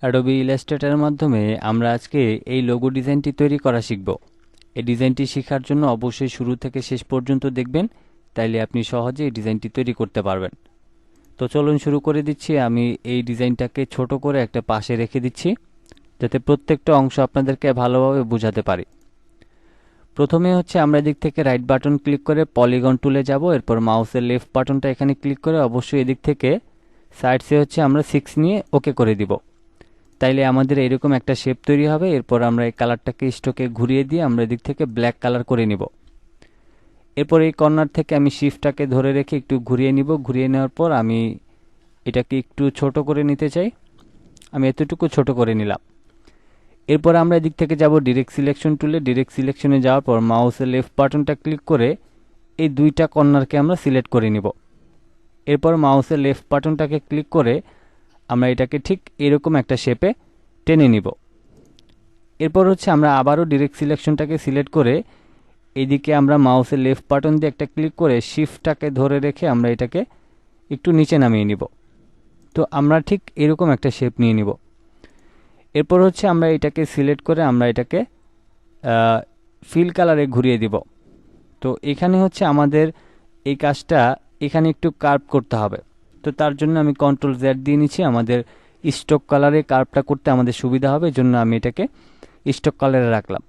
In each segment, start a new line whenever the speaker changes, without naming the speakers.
Adobe ইলাস্ট্রেটরের মাধ্যমে আমরা আজকে এই লোগো ডিজাইনটি তৈরি করা শিখব। এই ডিজাইনটি শেখার জন্য অবশ্যই শুরু থেকে শেষ পর্যন্ত দেখবেন, তাইলে আপনি সহজে এই ডিজাইনটি তৈরি করতে পারবেন। তো চলুন শুরু করে দিচ্ছি। আমি এই ডিজাইনটাকে ছোট করে একটা পাশে রেখে দিচ্ছি, যাতে প্রত্যেকটা অংশ আপনাদেরকে ভালোভাবে বোঝাতে পারি। প্রথমে হচ্ছে আমরা এদিক থেকে রাইট বাটন ক্লিক করে পলিগন টুলে যাব, এরপর মাউসের লেফট বাটনটা এখানে ক্লিক করে অবশ্যই এদিক থেকে সাইডসে হচ্ছে আমরা 6 নিয়ে ওকে করে দিব। তাইলে আমাদের এরকম একটা শেপ তৈরি হবে। এরপর আমরা এই কালারটাকে স্ট্রোকে ঘুরিয়ে দিয়ে আমরা এদিক থেকে ব্ল্যাক কালার করে নিব। এরপর এই কর্নার থেকে আমি শিফটটাকে ধরে রেখে একটু ঘুরিয়ে নিব। ঘুরিয়ে নেওয়ার পর আমি এটাকে একটু ছোট করে নিতে চাই, আমি এতটুকু ছোট করে নিলাম। এরপর আমরা এদিক থেকে যাব ডিরেক্ট সিলেকশন টুলে। ডিরেক্ট সিলেকশনে যাওয়ার পর মাউসের লেফট বাটনটা ক্লিক করে এই দুইটা কর্নারকে আমরা সিলেক্ট করে নিব। এরপর মাউসের লেফট বাটনটাকে ক্লিক করে আমরা এটাকে ঠিক এরকম একটা শেপে টেনে নিব। এরপর হচ্ছে আমরা আবারও ডিরেক্ট সিলেকশনটাকে সিলেক্ট করে এদিকে আমরা মাউসের লেফট বাটন দিয়ে একটা ক্লিক করে শিফটটাকে ধরে রেখে আমরা এটাকে একটু নিচে নামিয়ে নিব। তো আমরা ঠিক এরকম একটা শেপ নিয়ে নিব। এরপর হচ্ছে আমরা এটাকে সিলেক্ট করে আমরা এটাকে ফিল কালারে ঘুরিয়ে দিব। তো এখানে হচ্ছে আমাদের এই কাজটা এখানে একটু কার্ভ করতে হবে। তো তার জন্য আমি কন্ট্রোল জেড দিয়ে নিচ্ছি। আমাদের স্টক কালারে কার্ভটা করতে আমাদের সুবিধা হবে, এজন্য আমি এটাকে স্টক কালারে রাখলাম।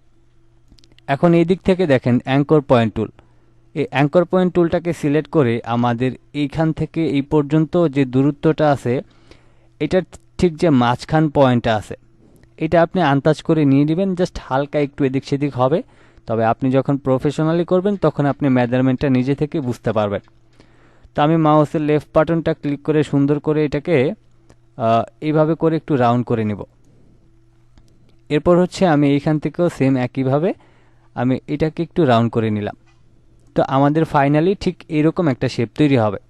এখন এই দিক থেকে দেখেন অ্যাঙ্কর পয়েন্ট টুল, এই অ্যাঙ্কর পয়েন্ট টুলটাকে সিলেক্ট করে আমাদের এইখান থেকে এই পর্যন্ত যে দূরত্বটা আছে, এটার ঠিক যে মাঝখান পয়েন্টটা আছে, এটা আপনি আন্দাজ করে নিয়ে নেবেন। জাস্ট হালকা একটু এদিক সেদিক হবে, তবে আপনি যখন প্রফেশনালি করবেন তখন আপনি মেজারমেন্টটা নিজে থেকে বুঝতে পারবেন। তো আমি মাউসের লেফট বাটনটা ক্লিক করে সুন্দর করে এটাকে এইভাবে করে একটু রাউন্ড করে নেব। এরপর হচ্ছে আমি এইখান থেকেও সেম একইভাবে আমি এটাকে একটু রাউন্ড করে নিলাম। তো আমাদের ফাইনালি ঠিক এরকম একটা শেপ তৈরি হবে।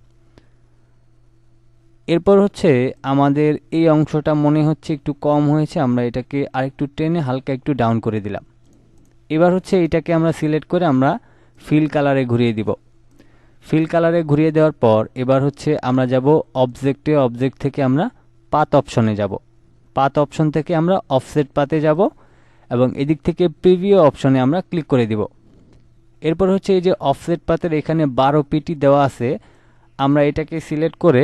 এরপর হচ্ছে আমাদের এই অংশটা মনে হচ্ছে একটু কম হয়েছে, আমরা এটাকে আরেকটু টেনে হালকা একটু ডাউন করে দিলাম। এবার হচ্ছে এটাকে আমরা সিলেক্ট করে আমরা ফিল কালারে ঘুরিয়ে দিব। ফিল কালারে ঘুরিয়ে দেওয়ার পর এবার হচ্ছে আমরা যাব অবজেক্টে, অবজেক্ট থেকে আমরা পাথ অপশনে যাব। পাথ অপশন থেকে আমরা অফসেট পাতে যাব এবং এদিক থেকে প্রিভিউ অপশনে আমরা ক্লিক করে দিব। এরপর হচ্ছে এই যে অফসেট পাতের এখানে 12 পিটি দেওয়া আছে, আমরা এটাকে সিলেক্ট করে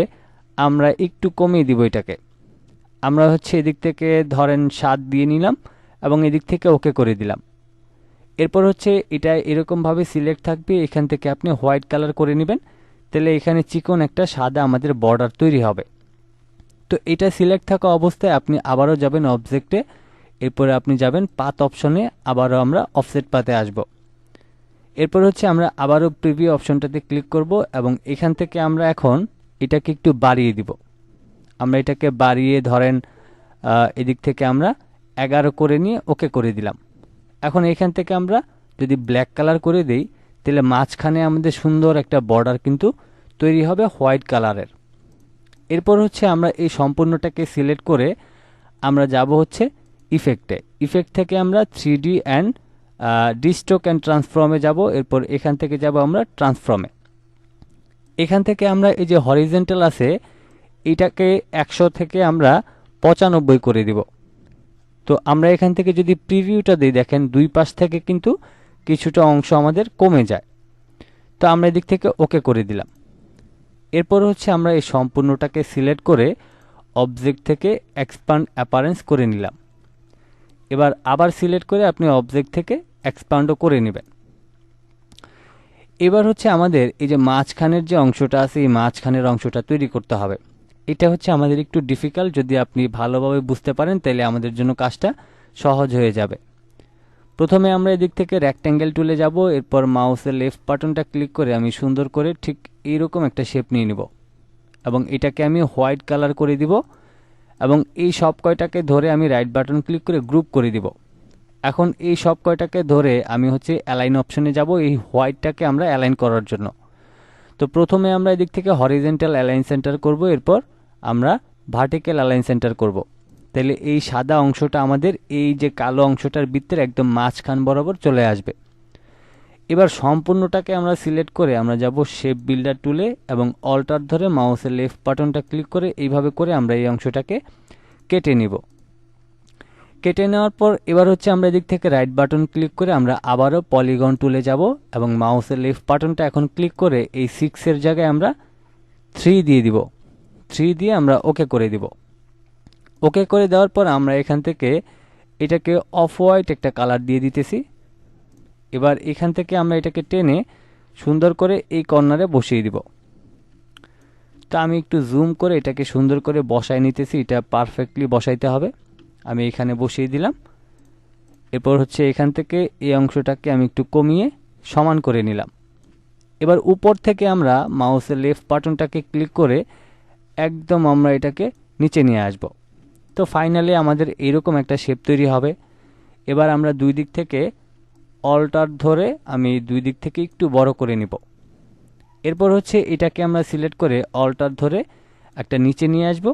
আমরা একটু কমিয়ে দিব। এটাকে আমরা হচ্ছে এদিক থেকে ধরেন 7 দিয়ে নিলাম এবং এদিক থেকে ওকে করে দিলাম। এরপর হচ্ছে এটা এরকমভাবে সিলেক্ট থাকবে, এখান থেকে আপনি হোয়াইট কালার করে নেবেন, তাহলে এখানে চিকন একটা সাদা আমাদের বর্ডার তৈরি হবে। তো এটা সিলেক্ট থাকা অবস্থায় আপনি আবারও যাবেন অবজেক্টে, এরপরে আপনি যাবেন পাথ অপশনে, আবারও আমরা অফসেট পাতে আসব। এরপর হচ্ছে আমরা আবারও প্রিভিউ অপশনটাতে ক্লিক করব এবং এখান থেকে আমরা এখন এটাকে একটু বাড়িয়ে দিব। আমরা এটাকে বাড়িয়ে ধরেন এদিক থেকে আমরা 11 করে নিয়ে ওকে করে দিলাম। এখন এখান থেকে আমরা যদি ব্ল্যাক কালার করে দেই, তাহলে মাঝখানে আমাদের সুন্দর একটা বর্ডার কিন্তু তৈরি হবে হোয়াইট কালারের। এরপর হচ্ছে আমরা এই সম্পূর্ণটাকে সিলেক্ট করে আমরা যাব হচ্ছে ইফেক্টে। ইফেক্ট থেকে আমরা 3D অ্যান্ড ডিস্ট্রোক অ্যান্ড ট্রান্সফর্মে যাব। এরপর এখান থেকে যাব আমরা ট্রান্সফর্মে। এখান থেকে আমরা এই যে হরিজেন্টাল আছে, এটাকে 100 থেকে আমরা 95 করে দিব। তো আমরা এখান থেকে যদি প্রিভিউটা দিই, দেখেন দুই পাশ থেকে কিন্তু কিছুটা অংশ আমাদের কমে যায়। তো আমরা এদিক থেকে ওকে করে দিলাম। এরপর হচ্ছে আমরা এই সম্পূর্ণটাকে সিলেক্ট করে অবজেক্ট থেকে এক্সপান্ড অ্যাপারেন্স করে নিলাম। এবার আবার সিলেক্ট করে আপনি অবজেক্ট থেকে এক্সপান্ডও করে নেবেন। এবার হচ্ছে আমাদের এই যে মাঝখানের যে অংশটা আছে, এই মাঝখানের অংশটা তৈরি করতে হবে। এটা হচ্ছে আমাদের একটু ডিফিকাল্ট, যদি আপনি ভালোভাবে বুঝতে পারেন তাহলে আমাদের জন্য কাজটা সহজ হয়ে যাবে। প্রথমে আমরা এদিক থেকে রেক্ট্যাঙ্গেল টুলে যাব, এরপর মাউসের লেফট বাটনটা ক্লিক করে আমি সুন্দর করে ঠিক এইরকম একটা শেপ নিয়ে নিব এবং এটাকে আমি হোয়াইট কালার করে দিব এবং এই সব কয়টাকে ধরে আমি রাইট বাটন ক্লিক করে গ্রুপ করে দিব। এখন এই সব কয়টাকে ধরে আমি হচ্ছে অ্যালাইন অপশনে যাব, এই হোয়াইটটাকে আমরা অ্যালাইন করার জন্য। তো প্রথমে আমরা এদিক থেকে হরিজেন্টাল অ্যালাইন সেন্টার করব, এরপর আমরা ভার্টিক্যাল অ্যালাইন সেন্টার করব। তাহলে এই সাদা অংশটা আমাদের এই যে কালো অংশটার ভিতরে একদম মাঝখান বরাবর চলে আসবে। এবার সম্পূর্ণটাকে আমরা সিলেক্ট করে আমরা যাব শেপ বিল্ডার টুলে এবং অল্টার ধরে মাউসের লেফট বাটনটা ক্লিক করে এইভাবে করে আমরা এই অংশটাকে কেটে নিব। কেটে নেওয়ার পর এবার হচ্ছে আমরা এদিক থেকে রাইট বাটন ক্লিক করে আমরা আবারও পলিগন টুলে যাব এবং মাউসের লেফট বাটনটা এখন ক্লিক করে এই 6 এর জায়গায় আমরা 3 দিয়ে দিব। 3 দিয়ে আমরা ওকে করে দিব। ওকে করে দেওয়ার পর আমরা এখান থেকে এটাকে অফ হোয়াইট একটা কালার দিয়ে দিতেছি। এবার এখান থেকে আমরা এটাকে টেনে সুন্দর করে এই কর্নারে বসিয়ে দিব। তো আমি একটু জুম করে এটাকে সুন্দর করে বসায় নিতেছি, এটা পারফেক্টলি বসাইতে হবে। আমি এখানে বসিয়ে দিলাম। এরপর হচ্ছে এখান থেকে এই অংশটাকে আমি একটু কমিয়ে সমান করে নিলাম। এবার উপর থেকে আমরা মাউসের লেফট বাটনটাকে ক্লিক করে একদম আমরা এটাকে নিচে নিয়ে আসব। তো ফাইনালি আমাদের এইরকম একটা শেপ তৈরি হবে। এবার আমরা দুই দিক থেকে অল্টার ধরে আমি দুই দিক থেকে একটু বড় করে নিব। এরপর হচ্ছে এটাকে আমরা সিলেক্ট করে অল্টার ধরে একটা নিচে নিয়ে আসব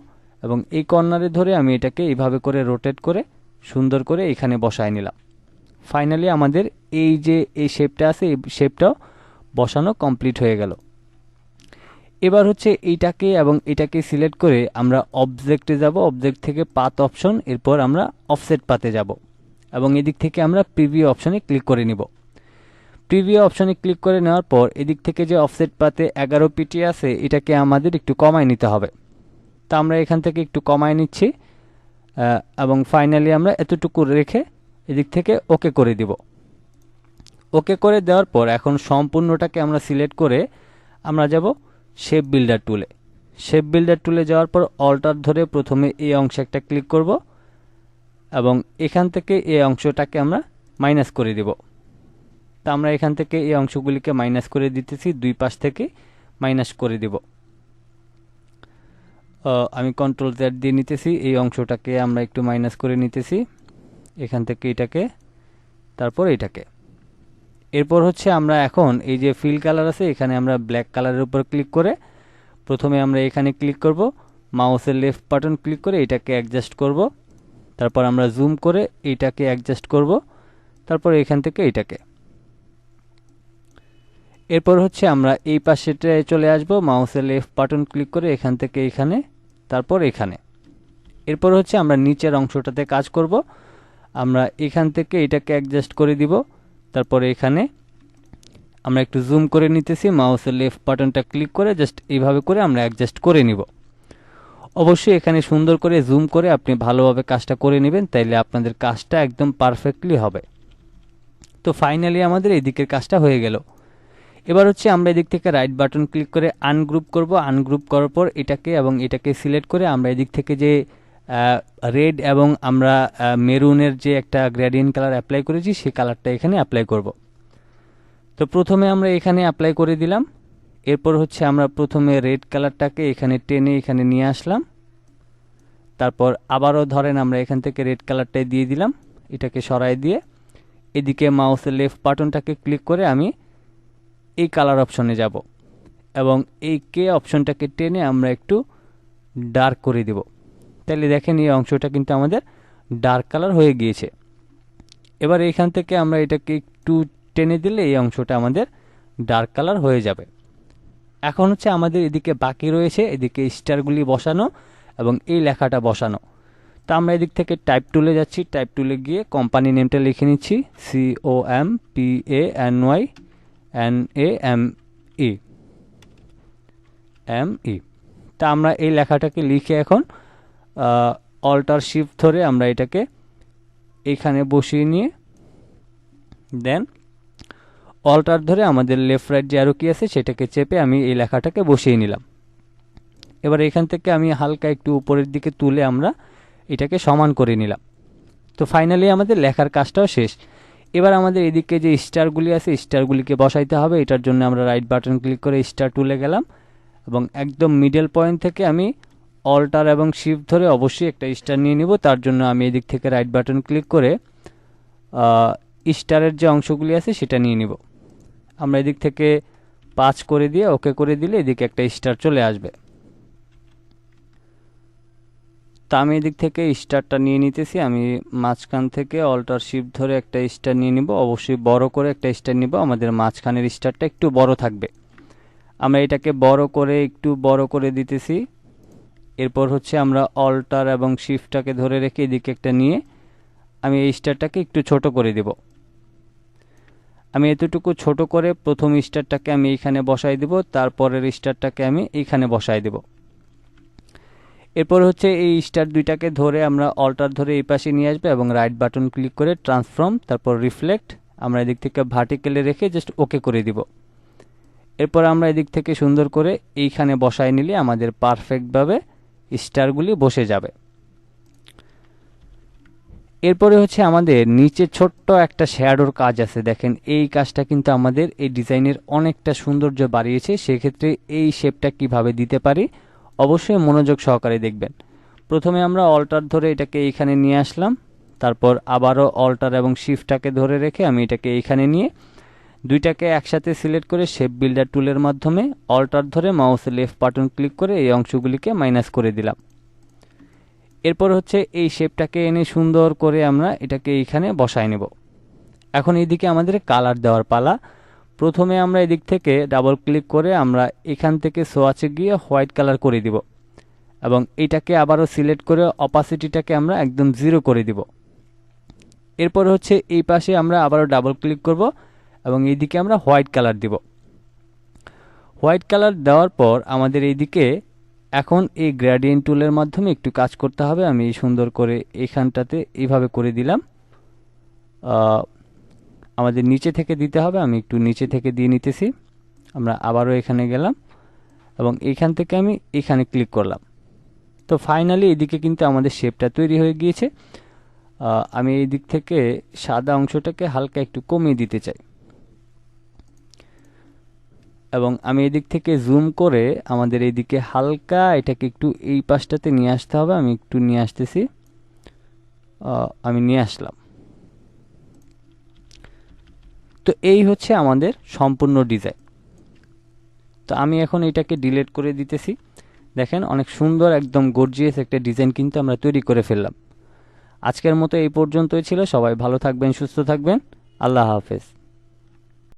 এবং এই কর্নারে ধরে আমি এটাকে এইভাবে করে রোটেট করে সুন্দর করে এখানে বসায় নিলাম। ফাইনালি আমাদের এই যে এই শেপটা আছে এই শেপটাও বসানো কমপ্লিট হয়ে গেল। এবার হচ্ছে এইটাকে এবং এটাকে সিলেক্ট করে আমরা অবজেক্টে যাব, অবজেক্ট থেকে পাথ অপশন, এরপর আমরা অফসেট পাতে যাব এবং এদিক থেকে আমরা প্রিভিউ অপশনে ক্লিক করে নিব। প্রিভিউ অপশনে ক্লিক করে নেওয়ার পর এদিক থেকে যে অফসেট পাতে 11 পিটি আছে এটাকে আমাদের একটু কমায় নিতে হবে। তা আমরা এখান থেকে একটু কমায় নিচ্ছি এবং ফাইনালি আমরা এতটুকু রেখে এদিক থেকে ওকে করে দিব। ওকে করে দেওয়ার পর এখন সম্পূর্ণটাকে আমরা সিলেক্ট করে আমরা যাব শেপ বিল্ডার টুলে। শেপ বিল্ডার টুলে যাওয়ার পর অল্টার ধরে প্রথমে এই অংশে একটা ক্লিক করব এবং এখান থেকে এই অংশটাকে আমরা মাইনাস করে দিব। তা আমরা এখান থেকে এই অংশগুলিকে মাইনাস করে দিতেছি, দুই পাশ থেকে মাইনাস করে দিব। আমি কন্ট্রোল জেড দিয়ে নিতেছি, এই অংশটাকে আমরা একটু মাইনাস করে নিতেছি এখান থেকে এটাকে, তারপর এটাকে। এরপর হচ্ছে আমরা এখন এই যে ফিল কালার আছে এখানে আমরা ব্ল্যাক কালারের উপর ক্লিক করে প্রথমে আমরা এখানে ক্লিক করব, মাউসের লেফট বাটন ক্লিক করে এটাকে অ্যাডজাস্ট করব, তারপর আমরা জুম করে এটাকে অ্যাডজাস্ট করব, তারপর এখান থেকে এটাকে। এরপর হচ্ছে আমরা এই পাশেটায় চলে আসব, মাউসের লেফট বাটন ক্লিক করে এখান থেকে এখানে, তারপর এখানে। এরপর হচ্ছে আমরা নিচের অংশটাতে কাজ করব, আমরা এখান থেকে এটাকে অ্যাডজাস্ট করে দিব, তারপরে এখানে আমরা একটু জুম করে নিতেছি, মাউসের লেফট বাটনটা ক্লিক করে জাস্ট এইভাবে করে আমরা অ্যাডজাস্ট করে নিব। অবশ্যই এখানে সুন্দর করে জুম করে আপনি ভালোভাবে কাজটা করে নেবেন, তাইলে আপনাদের কাজটা একদম পারফেক্টলি হবে। তো ফাইনালি আমাদের এই দিকের কাজটা হয়ে গেল। এবার হচ্ছে আমরা এদিক থেকে রাইট বাটন ক্লিক করে আনগ্রুপ করব। আনগ্রুপ করার পর এটাকে এবং এটাকে সিলেক্ট করে আমরা এদিক থেকে যে রেড এবং আমরা মেরুনের যে একটা গ্রেডিয়েন্ট কালার অ্যাপ্লাই করেছি সেই কালারটা এখানে অ্যাপ্লাই করব। তো প্রথমে আমরা এখানে অ্যাপ্লাই করে দিলাম। এরপর হচ্ছে আমরা প্রথমে রেড কালারটাকে এখানে টেনে এখানে নিয়ে আসলাম, তারপর আবারও ধরেন আমরা এখান থেকে রেড কালারটাই দিয়ে দিলাম, এটাকে সরাই দিয়ে এদিকে মাউসের লেফট বাটনটাকে ক্লিক করে আমি এই কালার অপশনে যাব এবং এই কে অপশনটাকে টেনে আমরা একটু ডার্ক করে দেব। তাহলে দেখেন এই অংশটা কিন্তু আমাদের ডার্ক কালার হয়ে গিয়েছে। এবার এখান থেকে আমরা এটাকে একটু টেনে দিলে এই অংশটা আমাদের ডার্ক কালার হয়ে যাবে। এখন হচ্ছে আমাদের এদিকে বাকি রয়েছে এদিকে স্টারগুলি বসানো এবং এই লেখাটা বসানো। তা আমরা এদিক থেকে টাইপ টুলে যাচ্ছি, টাইপ টুলে গিয়ে কোম্পানি নেমটা লিখে নিচ্ছি COMPANYNAME। তা আমরা এই লেখাটাকে লিখে এখন অল্টার শিফট ধরে আমরা এটাকে এখানে বসিয়ে নিয়ে দেন অল্টার ধরে আমাদের লেফট রাইট যে অ্যারো কি আছে সেটাকে চেপে আমি এই লেখাটাকে বসিয়ে নিলাম। এবার এখান থেকে আমি হালকা একটু উপরের দিকে তুলে আমরা এটাকে সমান করে নিলাম। তো ফাইনালি আমাদের লেখার কাজটাও শেষ। এবার আমাদের এদিকে যে স্টারগুলি আছে স্টারগুলিকে বসাইতে হবে। এটার জন্য আমরা রাইট বাটন ক্লিক করে স্টার টুলে গেলাম এবং একদম মিডল পয়েন্ট থেকে আমি অল্টার এবং শিফট ধরে অবশ্যই একটা স্টার নিয়ে নিব। তার জন্য আমি এদিক থেকে রাইট বাটন ক্লিক করে স্টারের যে অংশগুলি আছে সেটা নিয়ে নিব। আমরা এদিক থেকে 5 করে দিয়ে ওকে করে দিলে এদিকে একটা স্টার চলে আসবে। তা আমি এদিক থেকে স্টারটা নিয়ে নিতেছি, আমি মাঝখান থেকে অল্টার শিফট ধরে একটা স্টার নিয়ে নিব, অবশ্যই বড় করে একটা স্টার নিব, আমাদের মাঝখানের স্টারটা একটু বড় থাকবে। আমরা এটাকে বড় করে একটু বড় করে দিতেছি। এরপর হচ্ছে আমরা অল্টার এবং শিফটটাকে ধরে রেখে এদিকে একটা নিয়ে আমি এই স্টারটাকে একটু ছোট করে দেব। আমি এতটুকু ছোট করে প্রথম স্টারটাকে আমি এইখানে বসাই দেব, তারপরের স্টারটাকে আমি এইখানে বসাই দেব। এরপর হচ্ছে এই স্টার দুইটাকে ধরে আমরা অল্টার ধরে এই পাশে নিয়ে আসবো এবং রাইট বাটন ক্লিক করে ট্রান্সফর্ম, তারপর রিফ্লেক্ট আমরা এদিক থেকে ভার্টিক্যালে রেখে জাস্ট ওকে করে দিব। এরপর আমরা এদিক থেকে সুন্দর করে এইখানে বসায় নিলে আমাদের পারফেক্টভাবে স্টারগুলি বসে যাবে। এরপরে হচ্ছে আমাদের নিচে ছোট্ট একটা শ্যাডোর কাজ আছে। দেখেন এই কাজটা কিন্তু আমাদের এই ডিজাইনের অনেকটা সৌন্দর্য বাড়িয়েছে। সেক্ষেত্রে এই শেপটা কিভাবে দিতে পারি অবশ্যই মনোযোগ সহকারে দেখবেন। প্রথমে আমরা অল্টার ধরে এটাকে এইখানে নিয়ে আসলাম, তারপর আবারও অল্টার এবং শিফটটাকে ধরে রেখে আমি এটাকে এইখানে নিয়ে দুইটাকে একসাথে সিলেক্ট করে শেপ বিল্ডার টুলের মাধ্যমে অল্টার ধরে মাউসের লেফট বাটন ক্লিক করে এই অংশগুলিকে মাইনাস করে দিলাম। এরপর হচ্ছে এই শেপটাকে এনে সুন্দর করে আমরা এটাকে এইখানে বসায় নেব। এখন এইদিকে আমাদের কালার দেওয়ার পালা। প্রথমে আমরা এদিক থেকে ডাবল ক্লিক করে আমরা এখান থেকে সোয়াচে গিয়ে হোয়াইট কালার করে দিব এবং এটাকে আবারও সিলেক্ট করে অপাসিটিটাকে আমরা একদম 0 করে দিব। এরপর হচ্ছে এই পাশে আমরা আবারও ডাবল ক্লিক করব এবং এইদিকে আমরা হোয়াইট কালার দিব। হোয়াইট কালার দেওয়ার পর আমাদের এইদিকে এখন এই গ্রেডিয়েন্ট টুলের মাধ্যমে একটু কাজ করতে হবে। আমি সুন্দর করে এইখানটাতে এইভাবে করে দিলাম। আমাদের নিচে থেকে দিতে হবে, আমি একটু নিচে থেকে দিয়ে নিতেছি। আমরা আবারও এখানে গেলাম এবং এইখান থেকে আমি এখানে ক্লিক করলাম। তো ফাইনালি এদিকে কিন্তু আমাদের শেপটা তৈরি হয়ে গিয়েছে। আমি এই দিক থেকে সাদা অংশটাকে হালকা একটু কমিয়ে দিতে চাই এবং আমি এদিক থেকে জুম করে আমাদের এইদিকে হালকা এটাকে একটু এই পাশটাতে নিয়ে আসতে হবে। আমি একটু নিয়ে আসতেছি, আমি নিয়ে আসলাম। তো এই হচ্ছে আমাদের সম্পূর্ণ ডিজাইন। তো আমি এখন এটাকে ডিলিট করে দিতেছি। দেখেন অনেক সুন্দর একদম গর্জিয়াস একটা ডিজাইন কিন্তু আমরা তৈরি করে ফেললাম। আজকের মতো এই পর্যন্তই ছিল। সবাই ভালো থাকবেন, সুস্থ থাকবেন। আল্লাহ হাফেজ।